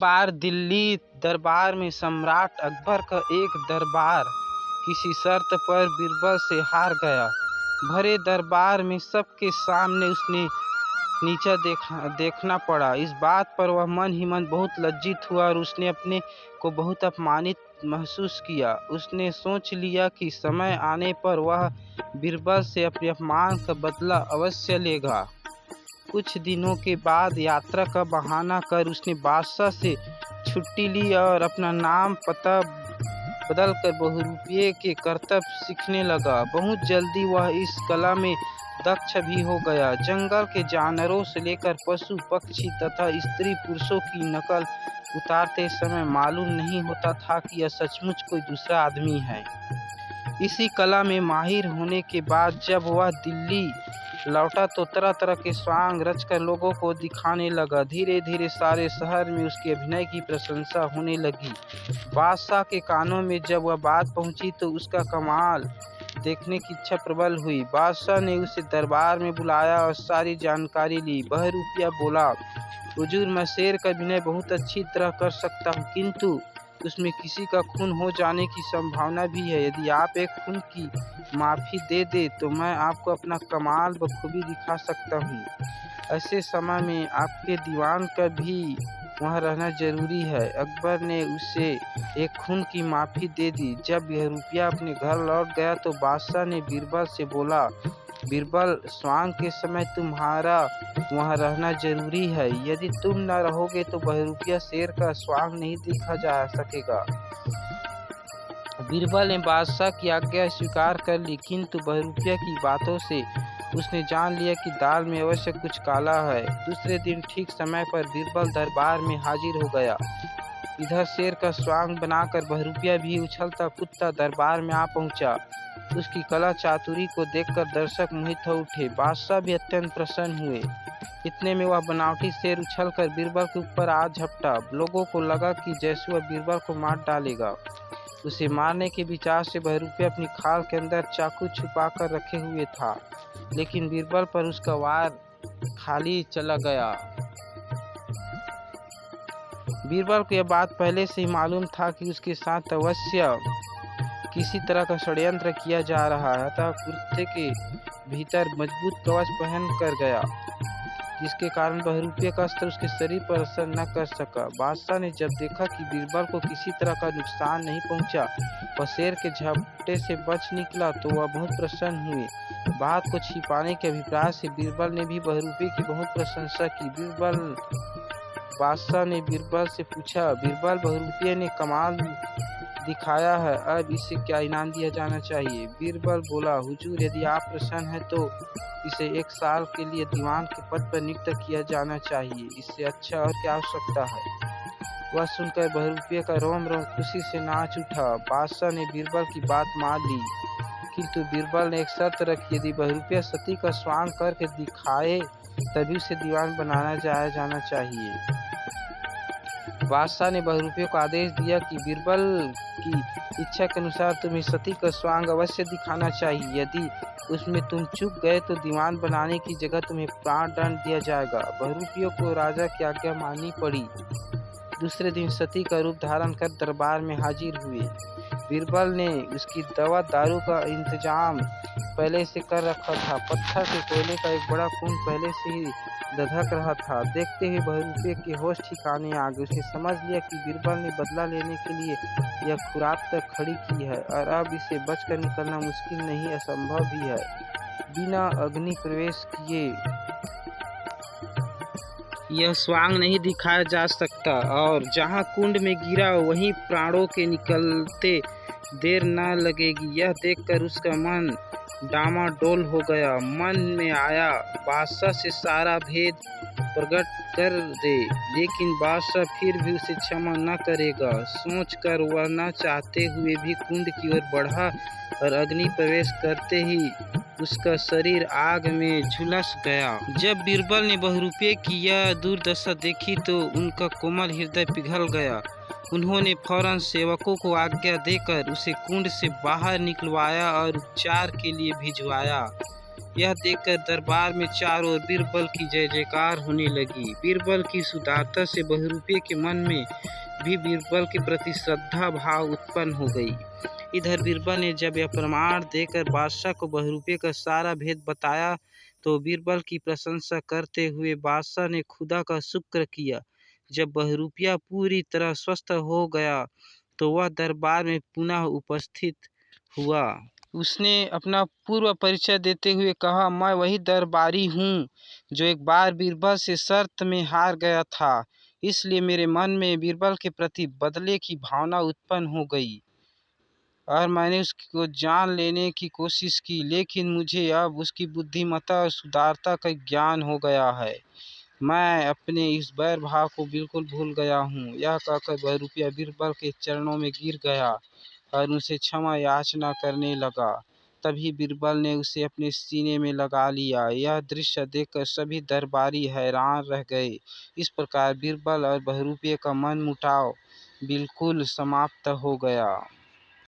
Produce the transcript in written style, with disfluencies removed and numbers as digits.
बार दिल्ली दरबार में सम्राट अकबर का एक दरबार किसी शर्त पर बीरबल से हार गया। भरे दरबार में सबके सामने उसने नीचा देखना पड़ा। इस बात पर वह मन ही मन बहुत लज्जित हुआ और उसने अपने को बहुत अपमानित महसूस किया। उसने सोच लिया कि समय आने पर वह बीरबल से अपने अपमान का बदला अवश्य लेगा। कुछ दिनों के बाद यात्रा का बहाना कर उसने बादशाह से छुट्टी ली और अपना नाम पता बदलकर बहुरूपिये के करतब सीखने लगा। बहुत जल्दी वह इस कला में दक्ष भी हो गया। जंगल के जानवरों से लेकर पशु पक्षी तथा स्त्री पुरुषों की नकल उतारते समय मालूम नहीं होता था कि यह सचमुच कोई दूसरा आदमी है। इसी कला में माहिर होने के बाद जब वह दिल्ली लौटा तो तरह तरह के स्वांग रचकर लोगों को दिखाने लगा। धीरे धीरे सारे शहर में उसके अभिनय की प्रशंसा होने लगी। बादशाह के कानों में जब वह बात पहुंची तो उसका कमाल देखने की इच्छा प्रबल हुई। बादशाह ने उसे दरबार में बुलाया और सारी जानकारी ली। बहरूपिया बोला, हुजूर, मैं शेर का अभिनय बहुत अच्छी तरह कर सकता हूँ, किंतु उसमें किसी का खून हो जाने की संभावना भी है। यदि आप एक खून की माफ़ी दे दे तो मैं आपको अपना कमाल बखूबी दिखा सकता हूँ। ऐसे समय में आपके दीवान का भी वहाँ रहना जरूरी है। अकबर ने उसे एक खून की माफ़ी दे दी। जब यह रुपया अपने घर लौट गया तो बादशाह ने बीरबल से बोला, बीरबल, स्वांग के समय तुम्हारा वहाँ रहना जरूरी है। यदि तुम न रहोगे तो बहरूपिया शेर का स्वांग नहीं देखा जा सकेगा। बीरबल ने बादशाह की आज्ञा स्वीकार कर ली, किंतु बहरूपिया की बातों से उसने जान लिया कि दाल में अवश्य कुछ काला है। दूसरे दिन ठीक समय पर बीरबल दरबार में हाजिर हो गया। इधर शेर का स्वांग बनाकर बहरूपिया भी उछलता कूदता दरबार में आ पहुंचा। उसकी कला चातुरी को देखकर दर्शक मोहित हो उठे। बादशाह भी अत्यंत प्रसन्न हुए। इतने में वह बनावटी शेर उछलकर बीरबल के ऊपर आ झपटा। लोगों को लगा कि जैसे वह बीरबल को मार डालेगा। उसे मारने के विचार से बहरूपिया अपनी खाल के अंदर चाकू छुपा कर रखे हुए था, लेकिन बीरबल पर उसका वार खाली चला गया। बीरबल को यह बात पहले से ही मालूम था कि उसके साथ अवश्य किसी तरह का षड्यंत्र किया जा रहा है, अतः कुर्ते के भीतर मजबूत कवच पहन कर गया, जिसके कारण बहरूपिया का अस्त्र उसके शरीर पर असर न कर सका। बादशाह ने जब देखा कि बीरबल को किसी तरह का नुकसान नहीं पहुंचा, वह शेर के झपटे से बच निकला, तो वह बहुत प्रसन्न हुए। बात को छिपाने के अभिप्राय से बीरबल ने भी बहरूपिया की बहुत प्रशंसा की। बादशाह ने बीरबल से पूछा, बीरबल, बहरूपिया ने कमाल दिखाया है, अब इसे क्या इनाम दिया जाना चाहिए? बीरबल बोला, हुजूर, यदि आप प्रसन्न हैं तो इसे 1 साल के लिए दीवान के पद पर नियुक्त किया जाना चाहिए। इससे अच्छा और क्या आवश्यकता है? वह सुनकर बहरूपिया का रोम रोम खुशी से नाच उठा। बादशाह ने बीरबल की बात मान ली, किंतु बीरबल ने एक शर्त रखी, यदि बहरूपिया सती का स्वांग करके दिखाए तभी उसे दीवान बनाना जाना चाहिए। बादशाह ने बहरूपिया को आदेश दिया कि बीरबल की इच्छा के अनुसार तुम्हें सती का स्वांग अवश्य दिखाना चाहिए। यदि उसमें तुम चूक गए तो दीवान बनाने की जगह तुम्हें प्राण दंड दिया जाएगा। बहरूपिया को राजा की आज्ञा माननी पड़ी। दूसरे दिन सती का रूप धारण कर दरबार में हाजिर हुए। बीरबल ने उसकी दवा दारू का इंतजाम पहले से कर रखा था। पत्थर के कोयले का एक बड़ा कुंड पहले से ही धधक रहा था। देखते ही बहरूपिया के होश ठिकाने आ गए। उसने समझ लिया कि बीरबल ने बदला लेने के लिए यह खुराक तक खड़ी की है और अब इसे बचकर निकलना मुश्किल नहीं, असंभव भी है। बिना अग्नि प्रवेश किए यह स्वांग नहीं दिखाया जा सकता, और जहाँ कुंड में गिरा वहीं प्राणों के निकलते देर न लगेगी। यह देखकर उसका मन डामाडोल हो गया। मन में आया, बादशाह से सारा भेद प्रकट कर दे, लेकिन बादशाह फिर भी उसे क्षमा न करेगा। सोचकर वह न चाहते हुए भी कुंड की ओर बढ़ा और अग्नि प्रवेश करते ही उसका शरीर आग में झुलस गया। जब बीरबल ने बहरूपिया की यह दुर्दशा देखी तो उनका कोमल हृदय पिघल गया। उन्होंने फौरन सेवकों को आज्ञा देकर उसे कुंड से बाहर निकलवाया और उपचार के लिए भिजवाया। यह देखकर दरबार में चारों ओर बीरबल की जय जयकार होने लगी। बीरबल की इस उदारता से बहरूपे के मन में भी बीरबल के प्रति श्रद्धा भाव उत्पन्न हो गई। इधर बीरबल ने जब यह प्रमाण देकर बादशाह को बहरूपे का सारा भेद बताया तो बीरबल की प्रशंसा करते हुए बादशाह ने खुदा का शुक्र किया। जब बहरूपिया पूरी तरह स्वस्थ हो गया तो वह दरबार में पुनः उपस्थित हुआ। उसने अपना पूर्व परिचय देते हुए कहा, मैं वही दरबारी हूँ जो एक बार बीरबल से शर्त में हार गया था। इसलिए मेरे मन में बीरबल के प्रति बदले की भावना उत्पन्न हो गई और मैंने उसको जान लेने की कोशिश की, लेकिन मुझे अब उसकी बुद्धिमत्ता और सुदारता का ज्ञान हो गया है। मैं अपने इस बैर भाव को बिल्कुल भूल गया हूँ। यह कहकर बहरूपिया बीरबल के चरणों में गिर गया और उनसे क्षमा याचना करने लगा। तभी बीरबल ने उसे अपने सीने में लगा लिया। यह दृश्य देखकर सभी दरबारी हैरान रह गए। इस प्रकार बीरबल और बहरूपिया का मनमुटाव बिल्कुल समाप्त हो गया।